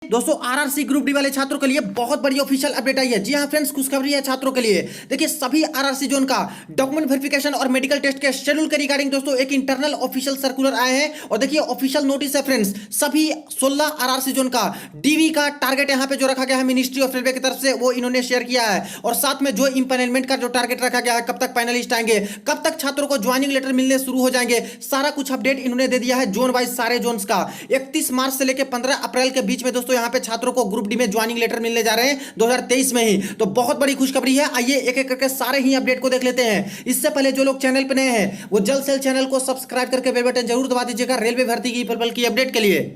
दोस्तों RRC group D वाले छात्रों के लिए बहुत बड़ी ऑफिशियल अपडेट आई है। जी हाँ फ्रेंड्स, खुशखबरी है छात्रों के लिए। देखिए सभी आरआरसी जोन का डॉक्यूमेंट वेरिफिकेशन और मेडिकल टेस्ट के शेड्यूल के रिगार्डिंग दोस्तों एक इंटरनल ऑफिशियल सर्कुलर आए हैं। और देखिए ऑफिशियल नोटिस है फ्रेंड्स, सभी 16 आरआरसी जोन का डीवी का टारगेट यहाँ पे जो रखा गया है मिनिस्ट्री ऑफ रेलवे की तरफ से, वो इन्होंने शेयर किया है। और साथ में जो इंपैनलमेंट का जो टारगेट रखा गया है, कब तक फाइनलिस्ट आएंगे, कब तक छात्रों को ज्वाइनिंग लेटर मिलने शुरू हो जाएंगे, सारा कुछ अपडेट इन्होंने दे दिया है जोन वाइज सारे जोन्स का। 31 मार्च से लेकर 15 अप्रैल के बीच में दोस्तों यहाँ पे छात्रों को ग्रुप डी में ज्वाइनिंग लेटर मिलने जा रहे हैं 2023 में ही। तो बहुत बड़ी खुशखबरी है। आइए एक एक करके सारे ही अपडेट को देख लेते हैं। इससे पहले जो लोग चैनल पर नए हैं वो जल्द से जल्द चैनल को सब्सक्राइब करके बेल बटन जरूर दबा दीजिएगा रेलवे भर्ती की पल की अपडेट के लिए।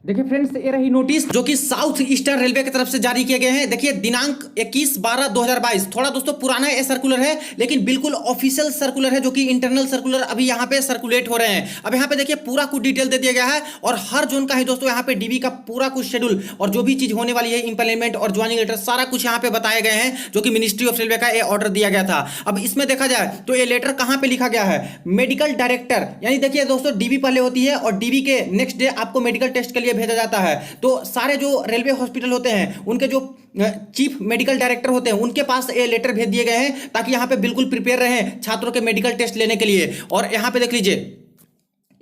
देखिए फ्रेंड्स, ये रही नोटिस जो कि साउथ ईस्टर्न रेलवे की तरफ से जारी किए गए हैं। देखिए दिनांक 21/12/2022, थोड़ा दोस्तों पुराना ये सर्कुलर है लेकिन बिल्कुल ऑफिशियल सर्कुलर है, जो कि इंटरनल सर्कुलर अभी यहाँ पे सर्कुलेट हो रहे हैं। अब यहाँ पे देखिए पूरा कुछ डिटेल दे दिया गया है और हर जोन का ही दोस्तों यहाँ पे डीवी का पूरा कुछ शेड्यूल और जो भी चीज होने वाली है, इंप्लीमेंट और ज्वाइनिंग लेटर, सारा कुछ यहाँ पे बताए गए हैं, जो कि मिनिस्ट्री ऑफ रेलवे का ये ऑर्डर दिया गया था। अब इसमें देखा जाए तो ये लेटर कहाँ पे लिखा गया है, मेडिकल डायरेक्टर, यानी देखिए दोस्तों डीवी पहले होती है और डीवी के नेक्स्ट डे आपको मेडिकल टेस्ट के लिए भेजा जाता है। तो सारे जो रेलवे हॉस्पिटल होते हैं उनके जो चीफ मेडिकल डायरेक्टर होते हैं उनके पास ये लेटर भेज दिए गए हैं, ताकि यहां पे बिल्कुल प्रिपेयर रहें छात्रों के मेडिकल टेस्ट लेने के लिए। और यहां पे देख लीजिए,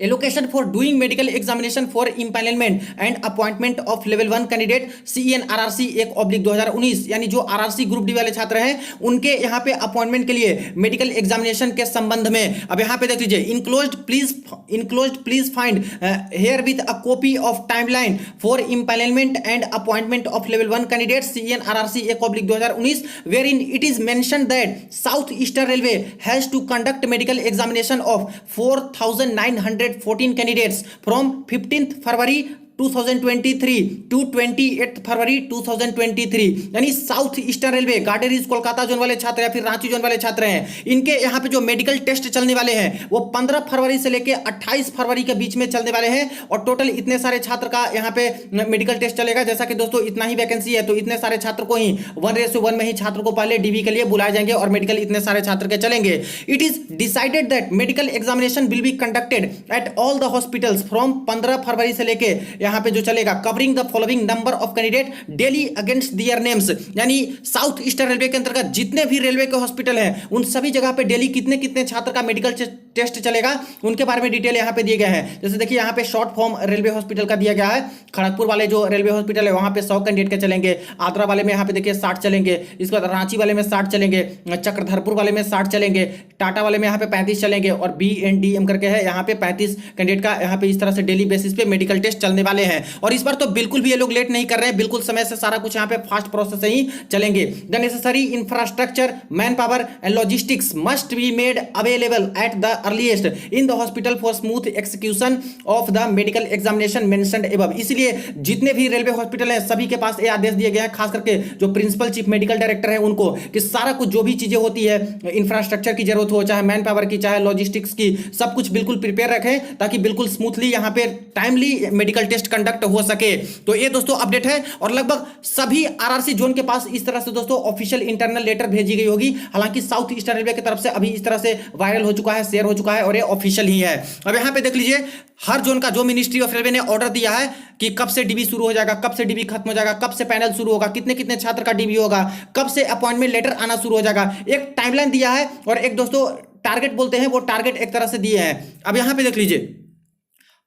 allocation for doing medical examination for empanelment and appointment of level 1 candidate CEN RRC 1/2019, यानी जो आरआरसी ग्रुप डी वाले छात्र हैं उनके यहाँ पे अपॉइंटमेंट के लिए मेडिकल एग्जामिनेशन के संबंध में। अब यहाँ पे देख लीजिए, enclosed please find here with a copy of timeline for empanelment and appointment of level 1 candidate CEN RRC 1/2019 wherein it is mentioned that South Eastern Railway has to conduct medical examination of 4,914 candidates from 15th February 2023 to 28th फरवरी 2023, यानी south eastern railway गार्डेरीज Kolkata zone वाले छात्र या फिर Ranchi zone वाले छात्र हैं, इनके यहाँ पे जो मेडिकल टेस्ट चलने वाले हैं वो 15 फरवरी से लेके 28 फरवरी के बीच में चलने वाले हैं। और टोटल इतने सारे छात्र का यहाँ पे मेडिकल टेस्ट चलेगा। जैसा कि दोस्तों इतना ही वैकेंसी है तो इतने सारे छात्र को ही 1:1 में ही छात्र को पहले डीवी के लिए बुलाए जाएंगे और मेडिकल इतने सारे छात्र के चलेंगे। It is decided that medical examination will be conducted at all the hospitals from 15 फरवरी से लेके यहाँ पे जो चलेगा, covering the following number of candidate daily against their names, यानी साउथ ईस्टर्न रेलवे के अंतर्गत जितने भी रेलवे के हॉस्पिटल हैं उन सभी जगह पे डेली कितने कितने छात्र का मेडिकल टेस्ट चलेगा उनके बारे में डिटेल यहाँ पे दिए गए हैं। जैसे देखिए यहाँ पे शॉर्ट फॉर्म रेलवे हॉस्पिटल का दिया गया है। खड़गपुर वाले जो रेलवे हॉस्पिटल है वहां पे 100 कैंडिडेट के चलेंगे, आगरा वाले में यहाँ पे देखिए 60 चलेंगे, इसके बाद रांची वाले में 60 चलेंगे, चक्रधरपुर वाले में 60 चलेंगे, टाटा वाले में यहाँ पे 35 चलेंगे और BNDM करके है यहाँ पे 35 कैंडिडेट का यहाँ पे इस तरह से डेली बेसिस पे मेडिकल टेस्ट चलने वाले हैं। और इस बार तो बिल्कुल भी ये लोग लेट नहीं कर रहे हैं, बिल्कुल समय से सारा कुछ यहाँ पे फास्ट प्रोसेस से ही चलेंगे। The necessary infrastructure, man power and logistics must be made available at the earliest in the hospital for smooth execution of the medical examination mentioned above. इसलिए जितने भी रेलवे हॉस्पिटल हैं सभी के पास ये आदेश दिए गए हैं, खास करके जो प्रिंसिपल चीफ मेडिकल डायरेक्टर है उनको, कि सारा कुछ जो भी चीजें होती है, इंफ्रास्ट्रक्चर की जरूरत हो, चाहे मैन पावर की, चाहे लॉजिस्टिक्स की, सब कुछ बिल्कुल प्रिपेयर रखें ताकि बिल्कुल स्मूथली यहाँ पे टाइमली मेडिकल टेस्ट कंडक्ट हो सके। तो ये दोस्तों अपडेट है और लगभग सभी आरआरसी जोन के पास इस तरह से दोस्तों ऑफिशियल इंटरनल लेटर भेजी गई होगी। हालांकि साउथ ईस्टर्न रेलवे की तरफ से अभी इस तरह से वायरल हो चुका है, शेयर हो चुका है और ये ऑफिशियल ही है। अब यहां पे देख लीजिए, हर जोन का जो मिनिस्ट्री ऑफ रेलवे ने ऑर्डर दिया है कि कब से डीवी शुरू हो जाएगा, कब से डीवी खत्म हो जाएगा, कब से पैनल शुरू होगा, कितने कितने छात्र का डीवी होगा, कब से अपॉइंटमेंट लेटर आना शुरू हो जाएगा, एक टाइमलाइन दिया है और एक दोस्तों टारगेट बोलते हैं, वो टारगेट एक तरह से दिए हैं। अब यहां पे देख लीजिए,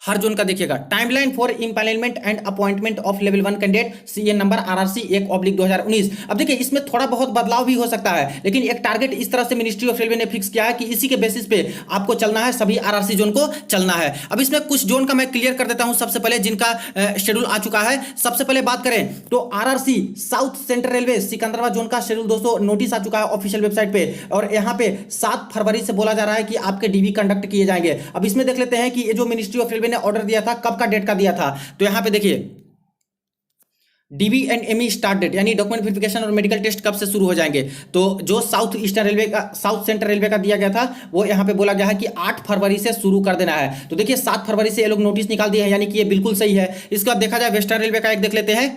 हर जोन का देखिएगा, timeline for empanelment and appointment of level 1 candidate CEN number RRC 1/2019। अब देखिए इसमें थोड़ा बहुत बदलाव भी हो सकता है, लेकिन एक टारगेट इस तरह से मिनिस्ट्री ऑफ रेलवे ने फिक्स किया है कि इसी के बेसिस पे आपको चलना है, सभी आरआरसी जोन को चलना है। अब इसमें कुछ जोन का मैं क्लियर कर देता हूं सबसे पहले, जिनका शेड्यूल आ चुका है। सबसे पहले बात करें तो RRC south central railway Secunderabad zone का शेड्यूल दोस्तों नोटिस आ चुका है ऑफिशियल वेबसाइट पे, और यहाँ पे 7 फरवरी से बोला जा रहा है कि आपके डीवी कंडक्ट किए जाएंगे। अब इसमें देख लेते हैं कि ये जो मिनिस्ट्री ऑफ रेलवे ने ऑर्डर दिया था कब का डेट का दिया था। तो यहां पे देखिए, DV and ME start date, यानी डॉक्यूमेंट वेरिफिकेशन और मेडिकल टेस्ट कब से शुरू हो जाएंगे। तो जो साउथ ईस्टर्न रेलवे का, साउथ सेंट्रल रेलवे का दिया गया था वो यहां पे बोला गया है कि 8 फरवरी से शुरू कर देना है। तो देखिए 7 फरवरी से ये लोग नोटिस निकाल दिए हैं, यानी कि ये बिल्कुल सही है। इसके बाद देखा जाए वेस्टर्न रेलवे का एक देख लेते हैं।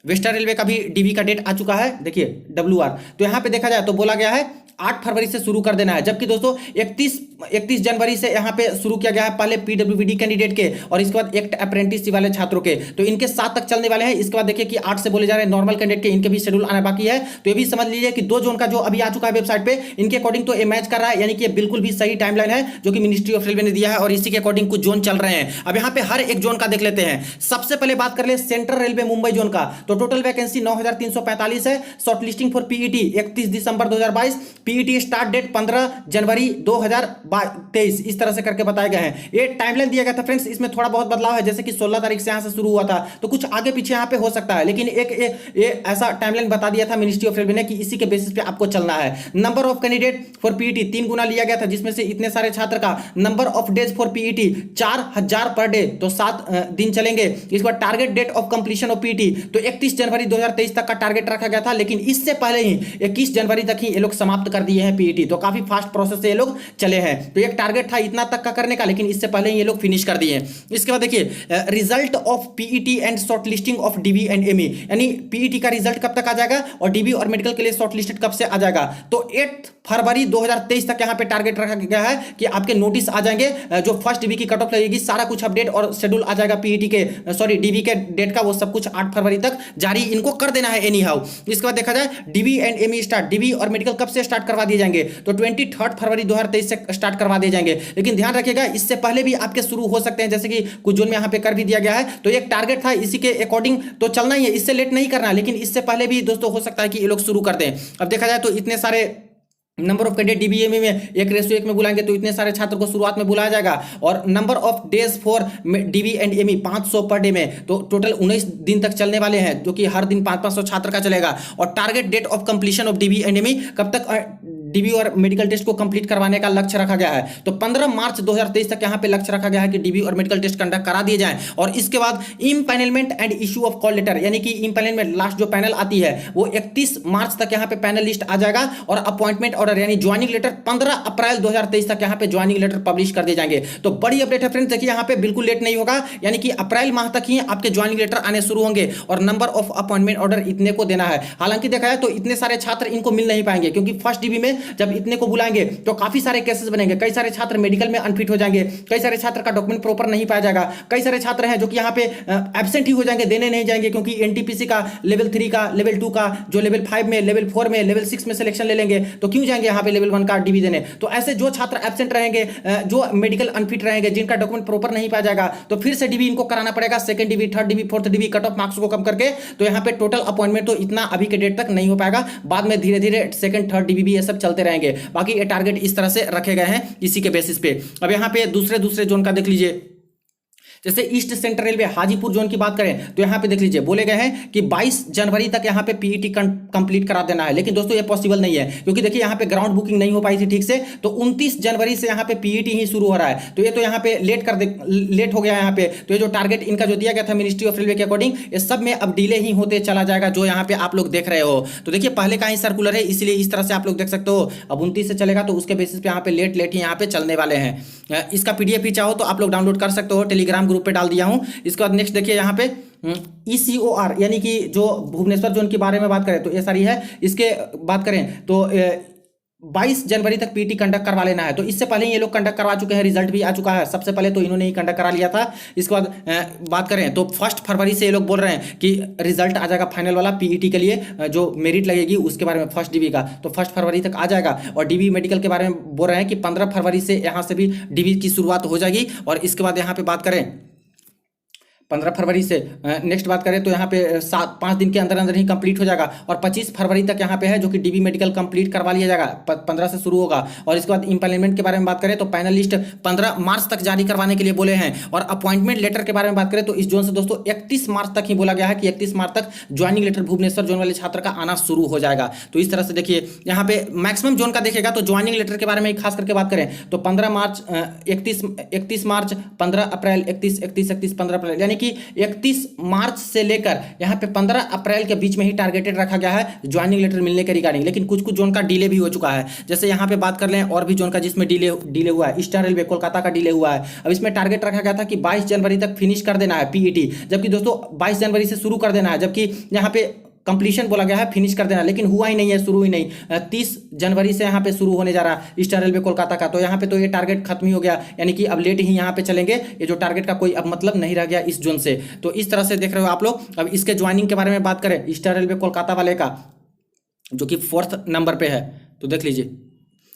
वेस्टर्न रेलवे का भी डीवी का डेट आ चुका है, देखिए WR। तो यहां पे देखा जाए तो बोला गया है 8 फरवरी से शुरू कर देना है, जबकि दोस्तों 31 31 जनवरी से यहाँ पे शुरू किया गया है, पहले पीडब्ल्यूबीडी कैंडिडेट के और इसके बाद एक्ट अप्रेंटिस वाले छात्रों के, तो इनके 7 तक चलने वाले हैं। इसके बाद देखिए कि 8 से बोले जा रहे हैं नॉर्मल कैंडिडेट के, इनके भी शेड्यूल आना बाकी है। तो ये भी समझ लीजिए कि 2 जोन का जो अभी आ चुका है वेबसाइट पे, इनके अकॉर्डिंग तो ये मैच कर रहा है, यानी कि ये बिल्कुल भी सही टाइमलाइन है जो कि मिनिस्ट्री ऑफ रेलवे ने दिया है और इसी के अकॉर्डिंग कुछ जोन चल रहे हैं। अब यहाँ पे हर एक जोन का देख लेते हैं। सबसे पहले बात कर ले सेंट्रल रेलवे मुंबई जोन का, तो टोटल वैकेंसी 9345 है। शॉर्ट लिस्टिंग फॉर पीईटी 31 दिसंबर 2022, पीईटी स्टार्ट डेट 15 जनवरी 2023, इस तरह से करके बताए गए हैं। ये टाइमलाइन दिया गया था फ्रेंड्स, इसमें थोड़ा बहुत बदलाव है, जैसे कि 16 तारीख से यहां से शुरू हुआ था, तो कुछ आगे पीछे यहां पे हो सकता है, लेकिन ये ऐसा टाइमलाइन बता दिया था मिनिस्ट्री ऑफ रेलवे ने कि इसी के बेसिस पे आपको चलना है। Number of candidate for PET 3 गुना लिया गया था, जिसमें से इतने सारे छात्र का number of days for PET 4000 per day, तो 7 दिन चलेंगे। इसके बाद target date of completion of PET तो 31 जनवरी 2023 तक का टारगेट रखा गया था, लेकिन इससे पहले ही 21 जनवरी तक ही ये लोग समाप्त कर दिए हैं पीईटी, तो काफी फास्ट प्रोसेस से ये लोग चले हैं। तो एक टारगेट था इतना तक का करने का, लेकिन इससे पहले ही ये लोग फिनिश कर दिए। इसके बाद देखिए result of PET and short listing of DB and ME, यानी पीईटी का रिजल्ट कब तक आ जाएगा और डीबी और मेडिकल के लिए शॉर्ट लिस्टेड कब से आ जाएगा। तो 8 फरवरी 2023 तक यहां पे टारगेट रखा गया है कि आपके नोटिस आ जाएंगे, जो फर्स्ट डीबी की कट ऑफ लगेगी, सारा कुछ अपडेट और शेड्यूल आ जाएगा पीईटी के, सॉरी डीबी के डेट का, वो सब कुछ 8 फरवरी तक जारी इनको कर देना है एनी हाउ। इसके बाद देखा जाए dB and ME start, dB और मेडिकल कब से स्टार्ट करवा दिए जाएंगे, तो 23 फरवरी 2023 से स्टार्ट करवा दिए जाएंगे, लेकिन ध्यान रखिएगा इससे पहले भी आपके शुरू हो सकते हैं, जैसे कि कुछ जोन में यहां पे कर भी दिया गया है। तो एक टारगेट था, इसी के अकॉर्डिंग तो चलना ही है, इससे लेट नहीं करना, लेकिन इससे पहले भी दोस्तों हो सकता है कि ये लोग शुरू कर दें। अब देखा जाए तो इतने सारे नंबर ऑफ कैंडिडेट डीबीएमई में 1:1 में बुलाएंगे, तो इतने सारे छात्र को शुरुआत में बुलाया जाएगा, और number of days for dB and ME 500 per day में, तो टोटल 19 दिन तक चलने वाले हैं, जो कि हर दिन 500 छात्र का चलेगा। और target date of completion of DB and ME कब तक डीबी और मेडिकल टेस्ट को कंप्लीट करवाने का लक्ष्य रखा गया है, तो 15 मार्च 2023 तक यहां पे लक्ष्य रखा गया है कि डीबी और मेडिकल टेस्ट कंडक्ट करा दिए जाएं। और इसके बाद empanelment and issue of call letter, यानी कि इम्पैनलमेंट लास्ट जो पैनल आती है वो 31 मार्च तक यहां पे पैनल लिस्ट आ जाएगा, और अपॉइंटमेंट ऑर्डर यानी ज्वाइनिंग लेटर 15 अप्रैल 2023 तक यहां पे ज्वाइनिंग लेटर पब्लिश कर दिए जाएंगे। तो बड़ी अपडेट है फ्रेंड्स, देखिए यहां पे बिल्कुल लेट नहीं होगा, यानी कि अप्रैल माह तक ही आपके ज्वाइनिंग लेटर आने शुरू होंगे, और नंबर ऑफ अपॉइंटमेंट ऑर्डर इतने को देना है। हालांकि देखा जाए तो इतने सारे छात्र इनको मिल नहीं पाएंगे, क्योंकि फर्स्ट डीबी में जब इतने को बुलाएंगे तो काफी सारे केसेस बनेंगे, कई सारे छात्र मेडिकल में अनफिट हो जाएंगे, कई सारे छात्र का डॉक्यूमेंट प्रॉपर नहीं पाया जाएगा, कई सारे छात्र हैं जो कि यहाँ पे एब्सेंट ही हो जाएंगे, देने नहीं जाएंगे, क्योंकि एनटीपीसी का लेवल 3 का, लेवल 2 का, जो लेवल 5 में, लेवल 4 में, लेवल 6 में सिलेक्शन ले लेंगे, तो क्यों जाएंगे यहाँ पे लेवल 1 का डीबी देने। तो ऐसे जो छात्र एब्सेंट रहेंगे, जो मेडिकल अनफिट रहेंगे, जिनका डॉक्यूमेंट प्रॉपर नहीं पाया जाएगा, तो फिर से डीबी इनको कराना पड़ेगा, second dB, third dB, fourth dB, cut off marks को कम करके। तो यहाँ पे टोटल अपॉइंटमेंट तो इतना अभी के डेट तक नहीं हो पाएगा, बाद में धीरे धीरे सेकंड थर्ड डीबी भी ये सब चलते रहेंगे। बाकी ये टारगेट इस तरह से रखे गए हैं इसी के बेसिस पे। अब यहाँ पे दूसरे जोन का देख लीजिए, जैसे east central railway Hajipur zone की बात करें तो यहाँ पे देख लीजिए बोले गए हैं कि 22 जनवरी तक यहाँ पे पीईटी कंप्लीट करा देना है, लेकिन दोस्तों ये पॉसिबल नहीं है, क्योंकि देखिए यहाँ पे ग्राउंड बुकिंग नहीं हो पाई थी ठीक से, तो 29 जनवरी से यहाँ पे पीईटी ही शुरू हो रहा है। तो ये तो यहाँ पे लेट हो गया यहाँ पे, तो ये जो टारगेट इनका जो दिया गया था मिनिस्ट्री ऑफ रेलवे के अकॉर्डिंग, ये सब में अब डिले ही होते चला जाएगा, जो यहाँ पे आप लोग देख रहे हो। तो देखिए पहले का ही सर्कुलर है, इसलिए इस तरह से आप लोग देख सकते हो। अब 29 से चलेगा, तो उसके बेसिस पे यहाँ पे लेट ही यहाँ पे चलने वाले हैं। इसका पीडीएफ भी चाहो तो आप लोग डाउनलोड कर सकते हो, टेलीग्राम ग्रुप पे डाल दिया हूँ। इसके बाद नेक्स्ट देखिए यहाँ पे ECOR, यानी कि जो भुवनेश्वर जोन के बारे में बात करें तो ये सारी है, इसके बात करें तो 22 जनवरी तक पीटी कंडक्ट करवा लेना है। तो इससे पहले ये लोग कंडक्ट करवा चुके हैं, रिजल्ट भी आ चुका है, सबसे पहले तो इन्होंने ही कंडक्ट करा लिया था। इसके बाद बात करें तो 1 फरवरी से ये लोग बोल रहे हैं कि रिजल्ट आ जाएगा फाइनल वाला पीईटी के लिए, जो मेरिट लगेगी उसके बारे में फर्स्ट डीबी का, तो 1 फरवरी तक आ जाएगा। और डीबी मेडिकल के बारे में बोल रहे हैं कि 15 फरवरी से यहाँ से भी डीबी की शुरुआत हो जाएगी। और इसके बाद यहाँ पे बात करें 15 फरवरी से नेक्स्ट बात करें तो यहाँ पे 5 दिन के अंदर अंदर ही कंप्लीट हो जाएगा। और 25 फरवरी तक यहाँ पे है जो कि डीबी मेडिकल कंप्लीट करवा लिया जाएगा, 15 से शुरू होगा। और इसके बाद इम्प्लीमेंट के बारे में बात करें तो पैनल लिस्ट 15 मार्च तक जारी करवाने के लिए बोले हैं। और अपॉइंटमेंट लेटर के बारे में बात करें तो इस जोन से दोस्तों 31 मार्च तक ही बोला गया है कि 31 मार्च तक ज्वाइनिंग लेटर भुवनेश्वर जोन वाले छात्र का आना शुरू हो जाएगा। तो इस तरह से देखिए यहाँ पे मैक्सिमम जोन का देखेगा तो ज्वाइनिंग लेटर के बारे में खास करके बात करें तो 15 मार्च 31 मार्च 15 अप्रैल 31 15 अप्रैल, यानी कि 31 मार्च से लेकर यहां पे 15 अप्रैल के बीच में ही टारगेटेड रखा गया है ज्वाइनिंग लेटर मिलने के रिगार्डिंग। लेकिन कुछ जोन का डिले भी हो चुका है, जैसे यहां पे बात कर लें और भी जोन का जिसमें डिले हुआ है, ईस्टर्न रेलवे कोलकाता का डिले हुआ है। अब इसमें टारगेट रखा गया था कि 22 जनवरी तक फिनिश कर देना है पीईटी, जबकि दोस्तों 22 जनवरी से शुरू कर देना है, जबकि यहां पे कंप्लीशन बोला गया है, फिनिश कर देना, लेकिन हुआ ही नहीं है, शुरू ही नहीं। 30 जनवरी से यहाँ पे शुरू होने जा रहा है ईस्टर्न रेलवे कोलकाता का। तो यहाँ पे तो ये टारगेट खत्म ही हो गया, यानी कि अब लेट ही यहाँ पे चलेंगे, ये जो टारगेट का कोई अब मतलब नहीं रह गया इस जोन से। तो इस तरह से देख रहे हो आप लोग। अब इसके ज्वाइनिंग के बारे में बात करें ईस्टर्न रेलवे कोलकाता वाले का, जो कि 4th नंबर पे है, तो देख लीजिए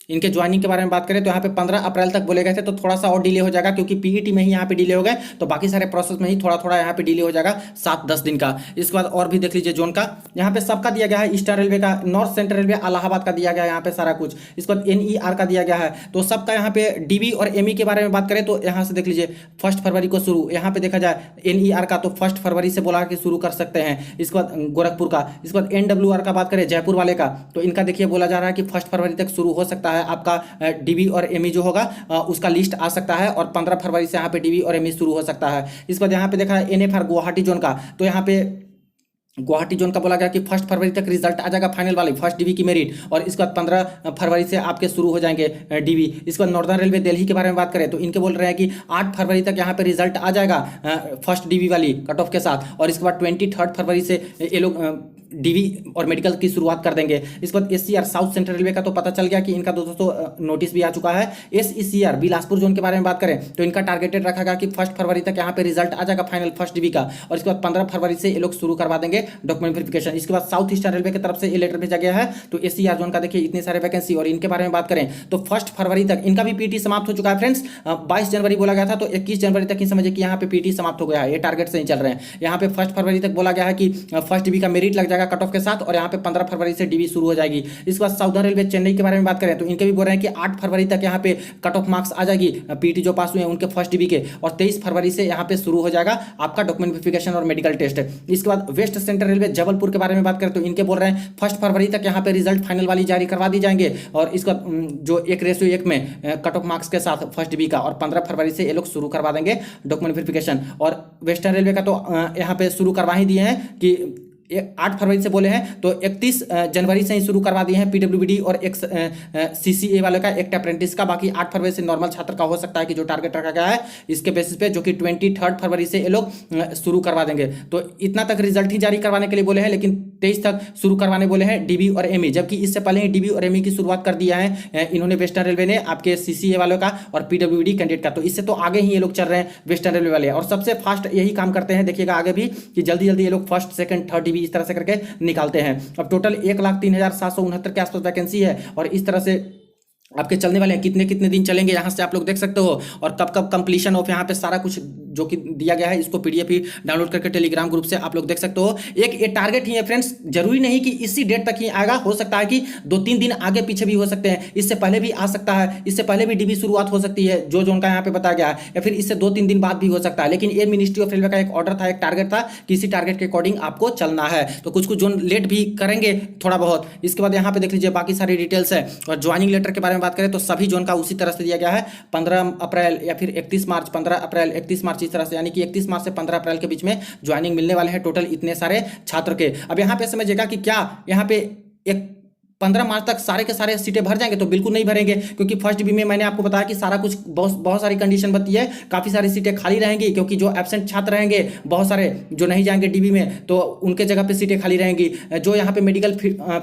इनके ज्वाइनिंग के बारे में बात करें तो यहाँ पे 15 अप्रैल तक बोले गए थे, तो थोड़ा सा और डिले हो जाएगा क्योंकि पीईटी में ही यहाँ पे डिले हो गए, तो बाकी सारे प्रोसेस में ही थोड़ा थोड़ा यहाँ पे डिले हो जाएगा 7-10 दिन का। इसके बाद और भी देख लीजिए जोन का, यहाँ पे सबका दिया गया है। ईस्टर्न रेलवे का, नॉर्थ सेंट्रल रेलवे इलाहाबाद का दिया गया है यहाँ पे सारा कुछ। इसके बाद NER का दिया गया है, तो सबका यहाँ पे DB और ME के बारे में बात करें तो यहाँ से देख लीजिए 1 फरवरी को शुरू। यहाँ पे देखा जाए NER का तो 1 फरवरी से बोला कि शुरू कर सकते हैं। इसके बाद गोरखपुर का, इसके बाद NWR का बात करें जयपुर वाले का, तो इनका देखिए बोला जा रहा है कि 1 फरवरी तक शुरू हो सकता है आपका DB और ME जो होगा उसका लिस्ट आ सकता है, और 15 फरवरी से यहाँ पे DB और ME शुरू हो सकता है। इस पर यहाँ पे देखा है NFR गुवाहाटी जोन का, तो यहाँ पे गुवाहाटी जोन का बोला गया कि 1 फरवरी तक रिजल्ट आ जाएगा फाइनल वाली फर्स्ट DB की मेरिट, और इसके बाद 15 फरवरी से आपके शुरू हो जाएंगे DB। इसके बाद नॉर्दर्न रेलवे दिल्ली के बारे में बात करें तो इनके बोल रहे हैं कि 8 फरवरी तक यहाँ पे रिजल्ट आ जाएगा फर्स्ट DB वाली कट ऑफ के साथ, और इसके बाद 23 फरवरी से ये लोग DB और मेडिकल की शुरुआत कर देंगे। इसके बाद SCR साउथ सेंट्रल रेलवे का तो पता चल गया कि इनका दोस्तों नोटिस भी आ चुका है। SECR बिलासपुर जोन के बारे में बात करें तो इनका टारगेटेड रखा गया कि 1 फरवरी तक यहाँ पे रिजल्ट आ जाएगा फाइनल फर्स्ट DB का, और इसके बाद 15 फरवरी से ये लोग शुरू करवा देंगे डॉक्यूमेंट वेरिफिकेशन। इसके बाद साउथ ईस्टर्न रेलवे की तरफ से ये लेटर भेजा गया है, तो SCR जोन का देखिए इतने सारे वैकेंसी, और इनके बारे में बात करें तो 1 फरवरी तक इनका भी PT समाप्त हो चुका है फ्रेंड्स। 22 जनवरी बोला गया था, तो 21 जनवरी तक ही समझिए कि यहाँ पे PT समाप्त हो गया है, ये टारगेट से ही चल रहे हैं। यहाँ पे 1 फरवरी तक बोला गया है कि फर्स्ट DB का मेरिट लग जाएगा कट ऑफ के साथ, और यहाँ पे 15 फरवरी से DB शुरू हो जाएगी। इसके बाद साउदर्न रेलवे चेन्नई के बारे में बात करें तो इनके भी बोल रहे हैं कि 8 फरवरी तक यहाँ पे कट ऑफ मार्क्स आ जाएगी PT जो पास हुए हैं उनके फर्स्ट DB के, और 23 फरवरी से यहाँ पे शुरू हो जाएगा आपका डॉक्यूमेंट वेरिफिकेशन और मेडिकल टेस्ट। इसके बाद वेस्ट सेंट्रल रेलवे जबलपुर के बारे में बात करें तो इनके बोल रहे हैं 1 फरवरी तक यहाँ पे रिजल्ट फाइनल वाली जारी करवा दी जाएंगे, और इसका जो 1:1 में कट ऑफ मार्क्स के साथ फर्स्ट DB का, और 15 फरवरी से ये लोग शुरू करवा देंगे डॉक्यूमेंट वेरिफिकेशन। और वेस्टर्न रेलवे का तो यहाँ पे शुरू करवा ही दिए हैं कि 8 फरवरी से बोले हैं, तो 31 जनवरी से ही शुरू करवा दिए हैं PWD और एक CCA वाले का एक अप्रेंटिस का। बाकी 8 फरवरी से नॉर्मल छात्र का हो सकता है कि जो टारगेट रखा गया है इसके बेसिस पे, जो कि 23 फरवरी से ये लोग शुरू करवा देंगे। तो इतना तक रिजल्ट ही जारी करवाने के लिए बोले हैं, लेकिन 23 तक शुरू करवाने बोले हैं DB और ME, जबकि इससे पहले ही DB और ME की शुरुआत कर दिया है इन्होंने वेस्टर्न रेलवे ने आपके CCA वालों का और PWD कैंडिडेट का। तो इससे तो आगे ही ये लोग चल रहे हैं वेस्टर्न रेलवे वाले, और सबसे फास्ट यही काम करते हैं। देखिएगा आगे भी कि जल्दी जल्दी ये लोग फर्स्ट सेकंड थर्ड DB इस तरह से करके निकालते हैं। अब टोटल 1,03,769 के आसपास वैकेंसी है, और इस तरह से आपके चलने वाले हैं। कितने कितने दिन चलेंगे यहाँ से आप लोग देख सकते हो, और कब कब कंप्लीशन ऑफ यहाँ पे सारा कुछ जो कि दिया गया है इसको PDF ही डाउनलोड करके टेलीग्राम ग्रुप से आप लोग देख सकते हो। एक ये टारगेट ही है फ्रेंड्स, जरूरी नहीं कि इसी डेट तक ही आएगा, हो सकता है कि 2-3 दिन आगे पीछे भी हो सकते हैं, इससे पहले भी आ सकता है, इससे पहले भी DB शुरुआत हो सकती है जो उनका यहाँ पे बताया गया है, या फिर इससे 2-3 दिन बाद भी हो सकता है। लेकिन ये मिनिस्ट्री ऑफ रेलवे का एक ऑर्डर था, एक टारगेट था कि इसी टारगेट के अकॉर्डिंग आपको चलना है। तो कुछ कुछ जोन लेट भी करेंगे थोड़ा बहुत। इसके बाद यहाँ पे देख लीजिए बाकी सारी डिटेल्स है। और ज्वाइनिंग लेटर के बारे में बात करें तो सभी जोन का उसी तरह से दिया गया है, 15 अप्रैल या फिर 31 मार्च, 15 अप्रैल 31 मार्च इस तरह से, यानी कि 31 मार्च से 15 अप्रैल के बीच में ज्वाइनिंग मिलने वाले हैं टोटल इतने सारे छात्र के। अब यहाँ पे समझिएगा कि क्या यहाँ पे एक 15 मार्च तक सारे के सारे सीटें भर जाएंगे, तो बिल्कुल नहीं भरेंगे, क्योंकि फर्स्ट DB में मैंने आपको बताया कि सारा कुछ बहुत सारी कंडीशन बताई है। काफ़ी सारी सीटें खाली रहेंगी, क्योंकि जो एब्सेंट छात्र रहेंगे बहुत सारे जो नहीं जाएंगे DB में, तो उनके जगह पे सीटें खाली रहेंगी। जो यहाँ पे मेडिकल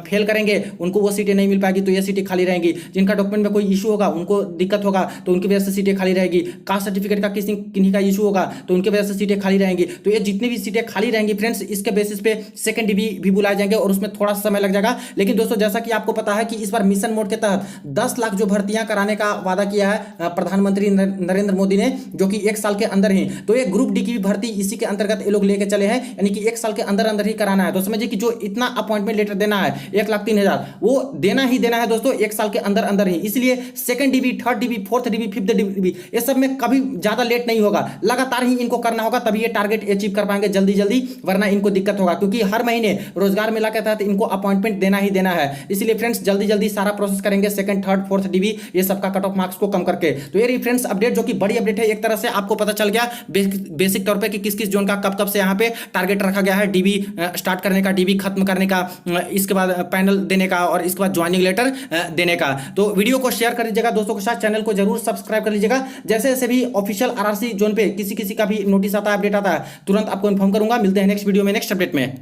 फेल करेंगे उनको वो सीटें नहीं मिल पाएगी, तो ये सीटें खाली रहेंगी। जिनका डॉक्यूमेंट में कोई इशू होगा, उनको दिक्कत होगा, तो उनकी वजह से सीटें खाली रहेगी। कास्ट सर्टिफिकेट का किन्हीं का इशू होगा तो उनकी वजह से सीटें खाली रहेंगी। तो ये जितनी भी सीटें खाली रहेंगी फ्रेंड्स, इसके बेसिस पे सेकंड DB भी बुलाए जाएंगे, और उसमें थोड़ा समय लग जाएगा। लेकिन दोस्तों जैसा कि आपको पता है कि इस बार मिशन मोड के तहत 10 लाख जो भर्तियां कराने का वादा किया है प्रधानमंत्री नरेंद्र मोदी ने, जो कि 1 साल के अंदर ही, तो ये ग्रुप D की भी भर्ती इसी के अंतर्गत ये लोग लेके चले हैं, यानी कि 1 साल के अंदर अंदर ही कराना है। तो समझिए कि जो इतना अपॉइंटमेंट लेटर देना है 1,03,000, वो देना ही देना है दोस्तों 1 साल के अंदर अंदर ही। इसलिए second DB, third DB, fourth DB, fifth DB, ये सब में कभी ज्यादा लेट नहीं होगा, लगातार ही इनको करना होगा, तभी ये टारगेट अचीव कर पाएंगे जल्दी जल्दी, वरना इनको दिक्कत होगा, क्योंकि हर महीने रोजगार मेला के तहत इनको अपॉइंटमेंट देना ही देना है। इसलिए फ्रेंड्स जल्दी जल्दी सारा प्रोसेस करेंगे, सेकंड थर्ड फोर्थ DB ये सबका कट ऑफ मार्क्स को कम करके। तो ये फ्रेंड्स अपडेट जो कि बड़ी अपडेट है, एक तरह से आपको पता चल गया बेसिक तौर पे कि किस किस जोन का कब कब से यहाँ पे टारगेट रखा गया है, DB स्टार्ट करने का, DB खत्म करने का, इसके बाद पैनल देने का, और इसके बाद ज्वाइनिंग लेटर देने का। तो वीडियो को शेयर कर दीजिएगा दोस्तों के साथ, चैनल को जरूर सब्सक्राइब कर लीजिएगा। जैसे जैसे भी ऑफिशियल RRC जोन पे किसी किसी का भी नोटिस आता है, अपडेट आता है, तुरंत आपको इन्फॉर्म करूंगा। मिलते हैं नेक्स्ट वीडियो में नेक्स्ट अपडेट में।